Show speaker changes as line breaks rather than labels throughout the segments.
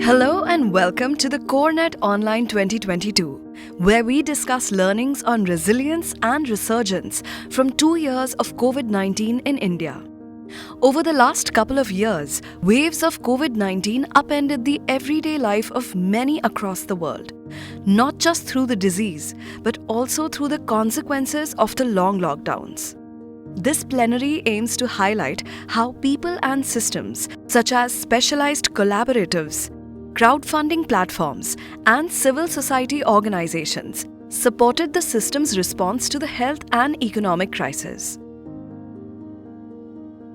Hello and welcome to the CoreNet Online 2022, where we discuss learnings on resilience and resurgence from 2 years of COVID-19 in India. Over the last couple of years, waves of COVID-19 upended the everyday life of many across the world, not just through the disease, but also through the consequences of the long lockdowns. This plenary aims to highlight how people and systems, such as specialized collaboratives, crowdfunding platforms, and civil society organizations, supported the system's response to the health and economic crisis.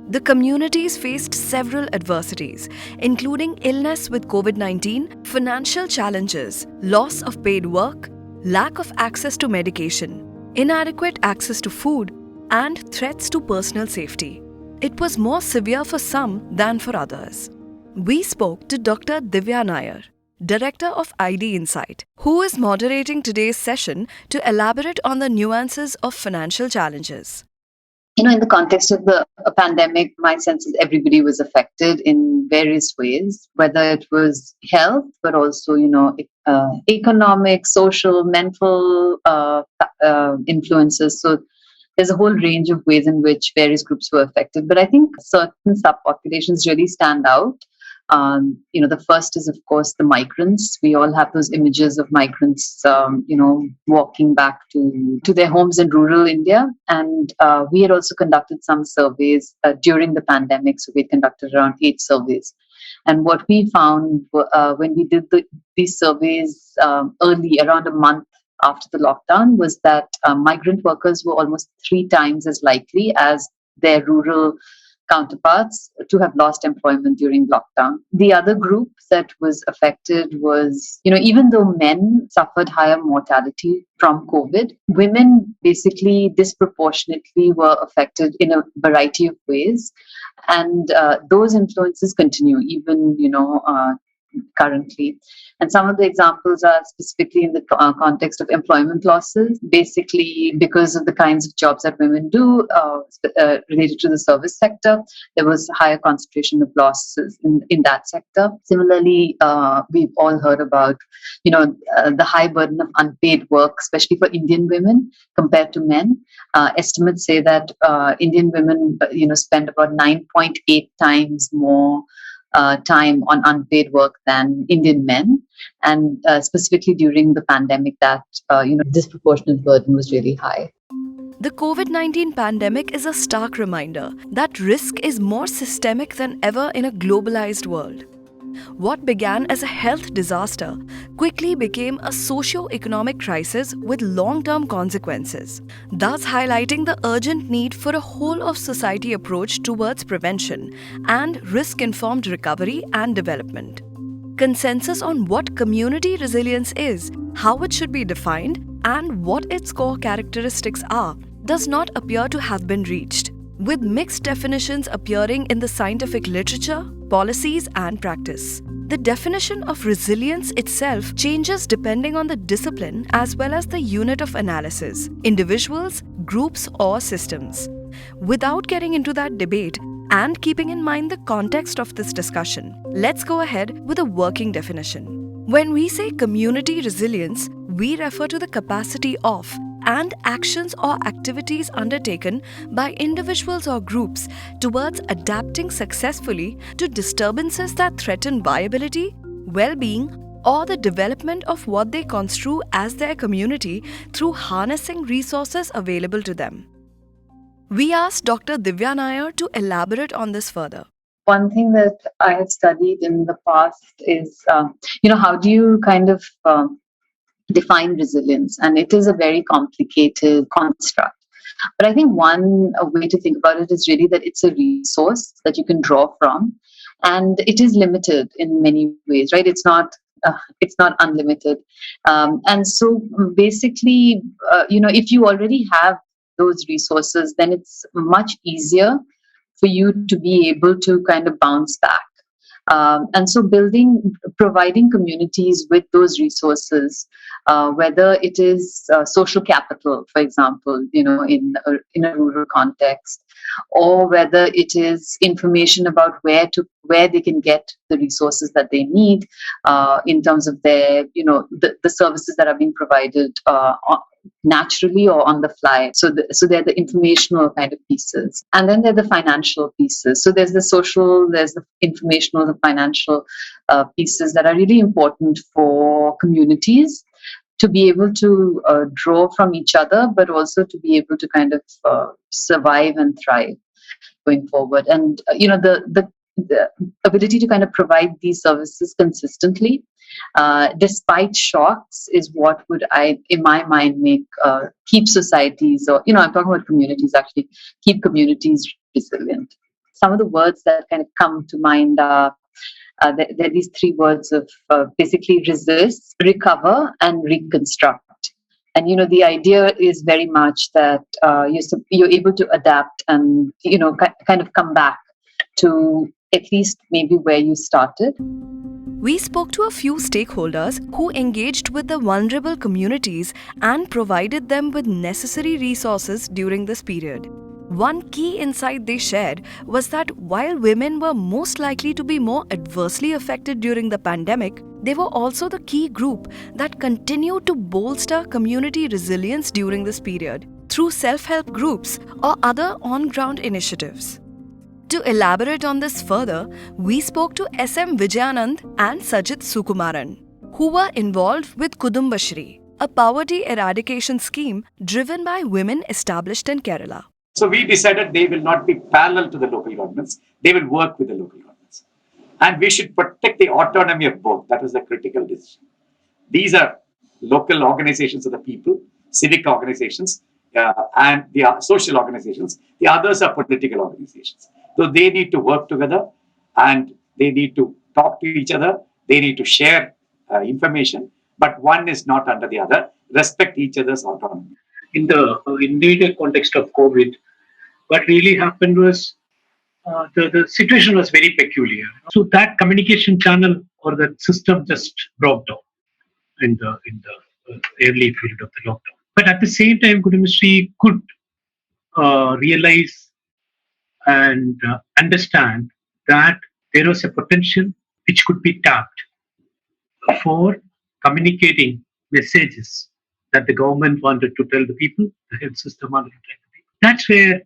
The communities faced several adversities, including illness with COVID-19, financial challenges, loss of paid work, lack of access to medication, inadequate access to food, and threats to personal safety. It was more severe for some than for others. We spoke to Dr. Divya Nair, Director of IDinsight, who is moderating today's session to elaborate on the nuances of financial challenges.
In the context of the pandemic, my sense is everybody was affected in various ways, whether it was health, but also, economic, social, mental influences. So there's a whole range of ways in which various groups were affected. But I think certain subpopulations really stand out. The first is, of course, the migrants. We all have those images of migrants, walking back to their homes in rural India. And we had also conducted some surveys during the pandemic. So we conducted around 8 surveys. And what we found when we did these surveys early, around a month after the lockdown, was that migrant workers were almost 3 times as likely as their rural counterparts to have lost employment during lockdown. The other group that was affected was, even though men suffered higher mortality from COVID, women basically disproportionately were affected in a variety of ways. And those influences continue even, currently. And some of the examples are specifically in the context of employment losses, basically because of the kinds of jobs that women do related to the service sector. There was a higher concentration of losses in that sector. Similarly, we've all heard about, the high burden of unpaid work, especially for Indian women compared to men. Estimates say that Indian women, spend about 9.8 times more time on unpaid work than Indian men, and specifically during the pandemic, that disproportionate burden was really high.
The COVID-19 pandemic is a stark reminder that risk is more systemic than ever in a globalized world. What began as a health disaster quickly became a socio-economic crisis with long-term consequences, thus highlighting the urgent need for a whole-of-society approach towards prevention and risk-informed recovery and development. Consensus on what community resilience is, how it should be defined, and what its core characteristics are does not appear to have been reached, with mixed definitions appearing in the scientific literature, policies, and practice. The definition of resilience itself changes depending on the discipline as well as the unit of analysis, individuals, groups, or systems. Without getting into that debate and keeping in mind the context of this discussion, let's go ahead with a working definition. When we say community resilience, we refer to the capacity of and actions or activities undertaken by individuals or groups towards adapting successfully to disturbances that threaten viability, well-being, or the development of what they construe as their community through harnessing resources available to them. We asked Dr. Divya Nair to elaborate on this further.
One thing that I have studied in the past is, how do you kind of define resilience? And it is a very complicated construct. But I think one way to think about it is really that it's a resource that you can draw from, and it is limited in many ways, right? It's not unlimited. And so basically, if you already have those resources, then it's much easier for you to be able to kind of bounce back. And so providing communities with those resources, whether it is social capital, for example, in a rural context, or whether it is information about where they can get the resources that they need in terms of their, the services that are being provided naturally or on the fly. So they're the informational kind of pieces, and then there are the financial pieces. So there's the social, there's the informational, the financial pieces that are really important for communities to be able to draw from each other, but also to be able to kind of survive and thrive going forward. And the ability to kind of provide these services consistently, despite shocks, is what would in my mind, make keep societies, or I'm talking about communities actually, keep communities resilient. Some of the words that kind of come to mind are there are these three words of basically resist, recover, and reconstruct. And the idea is very much that you're able to adapt and kind of come back to at least maybe where you started.
We spoke to a few stakeholders who engaged with the vulnerable communities and provided them with necessary resources during this period. One key insight they shared was that while women were most likely to be more adversely affected during the pandemic, they were also the key group that continued to bolster community resilience during this period through self-help groups or other on-ground initiatives. To elaborate on this further, we spoke to SM Vijayanand and Sajith Sukumaran, who were involved with Kudumbashree, a poverty eradication scheme driven by women established in Kerala.
So we decided they will not be parallel to the local governments. They will work with the local governments. And we should protect the autonomy of both. That was the critical decision. These are local organizations of the people, civic organizations, and the social organizations. The others are political organizations. So they need to work together, and they need to talk to each other. They need to share information, but one is not under the other. Respect each other's autonomy.
In the immediate context of COVID, what really happened was the situation was very peculiar. So that communication channel or that system just broke down in the early period of the lockdown. But at the same time, Kudumbashree could realize and understand that there was a potential which could be tapped for communicating messages that the government wanted to tell the people, the health system wanted to tell the people. That's where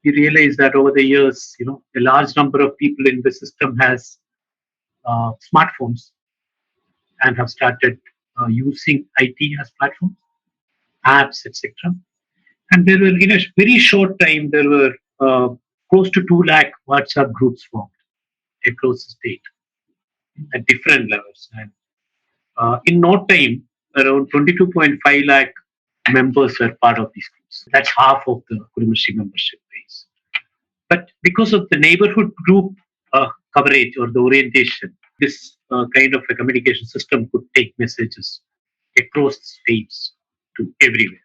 we realized that over the years, a large number of people in the system has smartphones and have started using IT as platforms, apps, etc. And there were, in a very short time, there were close to 2 lakh WhatsApp groups formed across the state at different levels. And in no time, around 22.5 lakh members were part of these groups. That's half of the Kudumbashree membership base. But because of the neighborhood group coverage or the orientation, this kind of a communication system could take messages across the states to everywhere.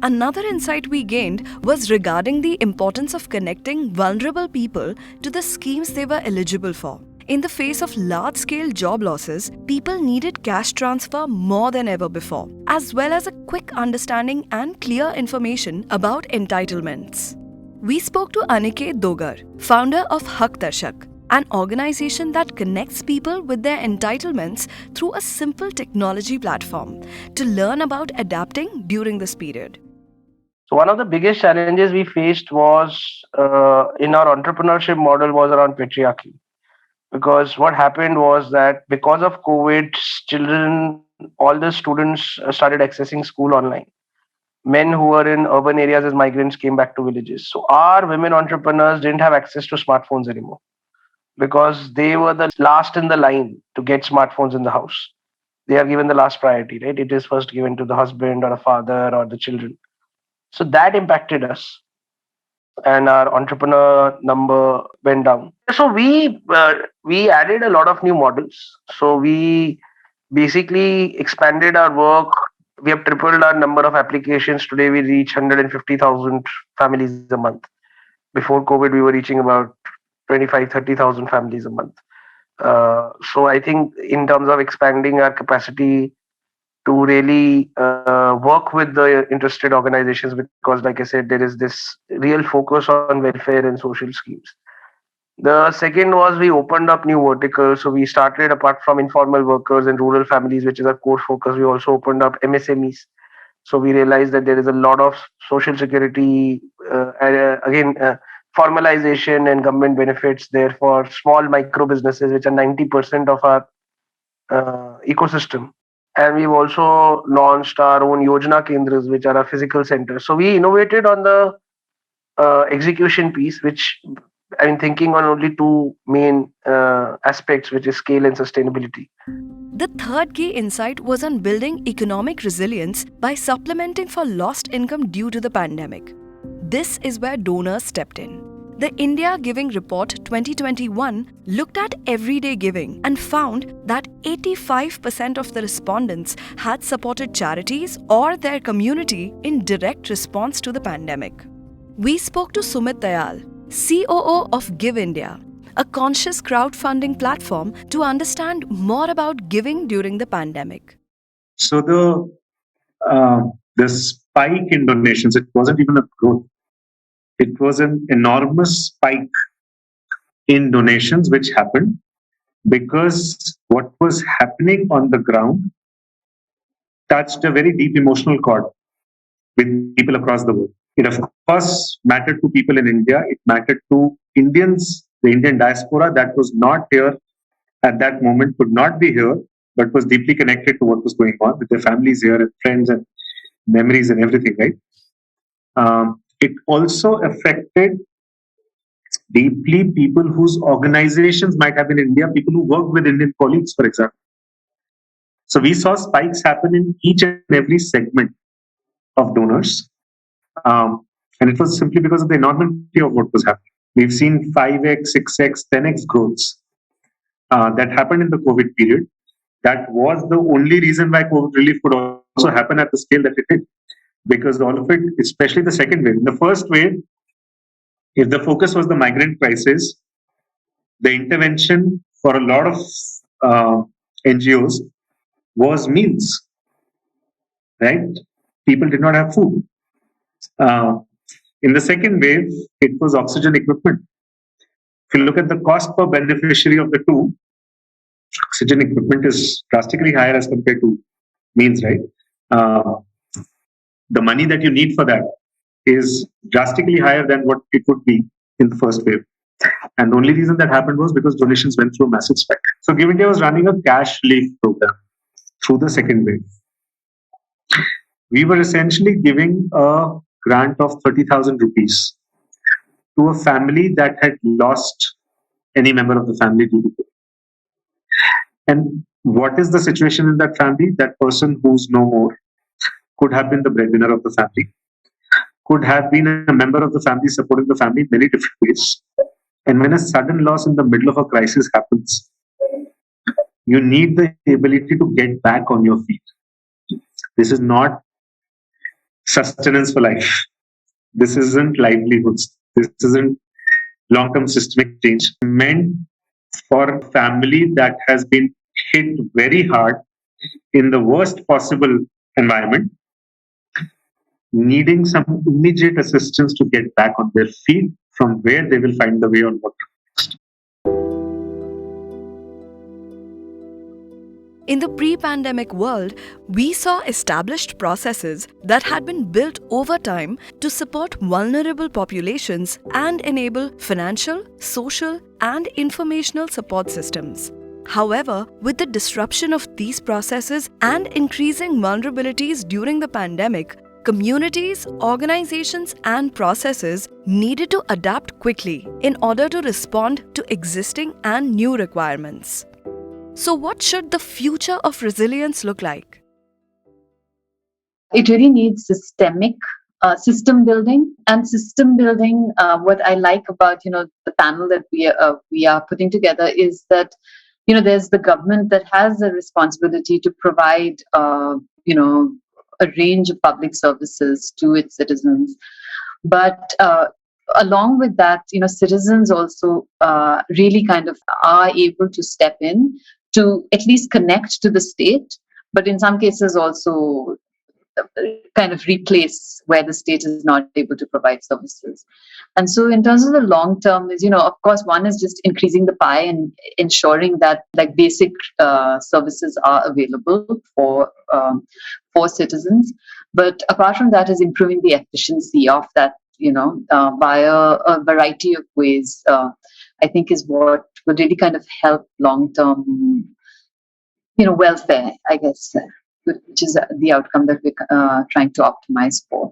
Another insight we gained was regarding the importance of connecting vulnerable people to the schemes they were eligible for. In the face of large-scale job losses, people needed cash transfer more than ever before, as well as a quick understanding and clear information about entitlements. We spoke to Aniket Doegar, founder of Haqdarshak, an organization that connects people with their entitlements through a simple technology platform to learn about adapting during this period.
So one of the biggest challenges we faced was in our entrepreneurship model was around patriarchy. Because what happened was that because of COVID, all the students started accessing school online. Men who were in urban areas as migrants came back to villages. So our women entrepreneurs didn't have access to smartphones anymore because they were the last in the line to get smartphones in the house. They are given the last priority, right? It is first given to the husband or a father or the children. So that impacted us. And our entrepreneur number went down. So we added a lot of new models. So we basically expanded our work. We have tripled our number of applications. Today we reach 150,000 families a month. Before COVID, we were reaching about 25,000-30,000 families a month. So I think in terms of expanding our capacity, to really work with the interested organizations, because, like I said, there is this real focus on welfare and social schemes. The second was we opened up new verticals. So we started, apart from informal workers and rural families, which is our core focus, we also opened up MSMEs. So we realized that there is a lot of social security, formalization and government benefits there for small micro businesses, which are 90% of our ecosystem. And we've also launched our own Yojana Kendras, which are our physical centers. So we innovated on the execution piece, which I mean, thinking on only two main aspects, which is scale and sustainability.
The third key insight was on building economic resilience by supplementing for lost income due to the pandemic. This is where donors stepped in. The India Giving Report 2021 looked at everyday giving and found that 85% of the respondents had supported charities or their community in direct response to the pandemic. We spoke to Sumit Tayal, COO of GiveIndia, a conscious crowdfunding platform, to understand more about giving during the pandemic.
So the spike in donations, it wasn't even a growth. It was an enormous spike in donations which happened because what was happening on the ground touched a very deep emotional chord with people across the world. It, of course, mattered to people in India. It mattered to Indians, the Indian diaspora that was not here at that moment, could not be here, but was deeply connected to what was going on with their families here and friends and memories and everything, right? It also affected deeply people whose organizations might have been in India, people who work with Indian colleagues, for example. So we saw spikes happen in each and every segment of donors. And it was simply because of the enormity of what was happening. We've seen 5x, 6x, 10x growths that happened in the COVID period. That was the only reason why COVID relief could also happen at the scale that it did. Because all of it, especially the second wave. In the first wave, if the focus was the migrant crisis, the intervention for a lot of NGOs was meals, right? People did not have food. In the second wave, it was oxygen equipment. If you look at the cost per beneficiary of the two, oxygen equipment is drastically higher as compared to meals, right? The money that you need for that is drastically higher than what it would be in the first wave. And the only reason that happened was because donations went through a massive spike. So GiveIndia was running a cash relief program through the second wave. We were essentially giving a grant of 30,000 rupees to a family that had lost any member of the family due to COVID. And what is the situation in that family? That person who's no more could have been the breadwinner of the family, could have been a member of the family supporting the family in many different ways. And when a sudden loss in the middle of a crisis happens, you need the ability to get back on your feet. This is not sustenance for life. This isn't livelihoods. This isn't long-term systemic change. Meant for a family that has been hit very hard in the worst possible environment, needing some immediate assistance to get back on their feet, from where they will find the way on what to do next.
In the pre-pandemic world, we saw established processes that had been built over time to support vulnerable populations and enable financial, social, and informational support systems. However, with the disruption of these processes and increasing vulnerabilities during the pandemic, communities, organizations, and processes needed to adapt quickly in order to respond to existing and new requirements. So, what should the future of resilience look like?
It really needs systemic system building. And system building, what I like about the panel that we are putting together is that there's the government that has a responsibility to provide a range of public services to its citizens, but along with that, citizens also really kind of are able to step in to at least connect to the state, but in some cases also kind of replace where the state is not able to provide services. And so in terms of the long term is, of course, one is just increasing the pie and ensuring that like basic services are available for citizens. But apart from that is improving the efficiency of that, via a variety of ways, I think is what will really kind of help long term, welfare, I guess, which is the outcome that we're trying to optimize for.